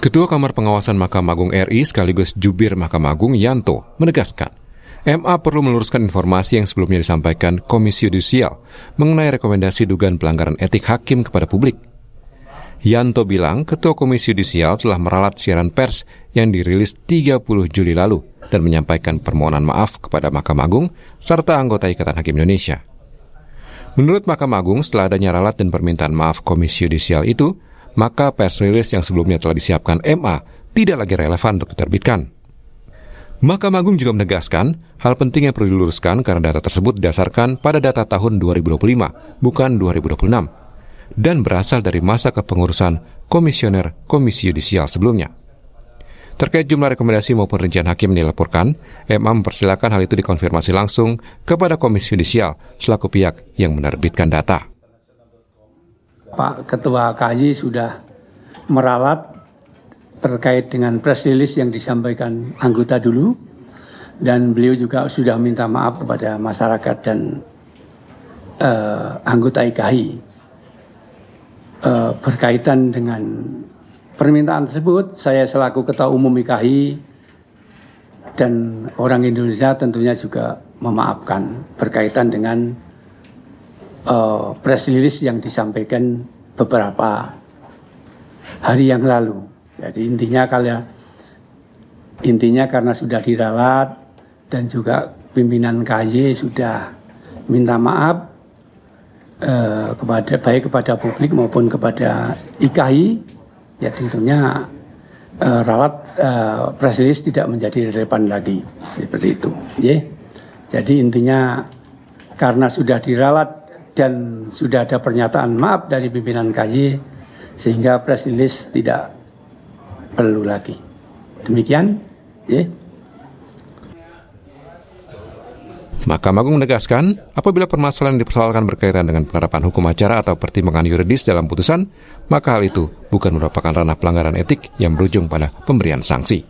Ketua Kamar Pengawasan Mahkamah Agung RI sekaligus jubir Mahkamah Agung Yanto menegaskan, MA perlu meluruskan informasi yang sebelumnya disampaikan Komisi Yudisial mengenai rekomendasi dugaan pelanggaran etik hakim kepada publik. Yanto bilang Ketua Komisi Yudisial telah meralat siaran pers yang dirilis 30 Juli lalu dan menyampaikan permohonan maaf kepada Mahkamah Agung serta anggota Ikatan Hakim Indonesia. Menurut Mahkamah Agung, setelah adanya ralat dan permintaan maaf Komisi Yudisial itu, maka press release yang sebelumnya telah disiapkan MA tidak lagi relevan untuk diterbitkan. Mahkamah Agung juga menegaskan hal penting yang perlu diluruskan karena data tersebut didasarkan pada data tahun 2025, bukan 2026, dan berasal dari masa kepengurusan komisioner Komisi Yudisial sebelumnya. Terkait jumlah rekomendasi maupun rincian hakim yang dilaporkan, MA mempersilakan hal itu dikonfirmasi langsung kepada Komisi Yudisial selaku pihak yang menerbitkan data. Pak Ketua KY sudah meralat terkait dengan press release yang disampaikan anggota dulu, dan beliau juga sudah minta maaf kepada masyarakat dan anggota IKI. Berkaitan dengan permintaan tersebut, saya selaku Ketua Umum IKI dan orang Indonesia tentunya juga memaafkan berkaitan dengan press release yang disampaikan beberapa hari yang lalu. Jadi intinya karena sudah diralat dan juga pimpinan KY sudah minta maaf kepada publik maupun kepada IKI, ya tentunya ralat press release tidak menjadi relevan lagi seperti itu. Jadi intinya karena sudah diralat dan sudah ada pernyataan maaf dari pimpinan KY, sehingga press release tidak perlu lagi. Demikian. Mahkamah Agung menegaskan, apabila permasalahan yang dipersoalkan berkaitan dengan penerapan hukum acara atau pertimbangan yuridis dalam putusan, maka hal itu bukan merupakan ranah pelanggaran etik yang berujung pada pemberian sanksi.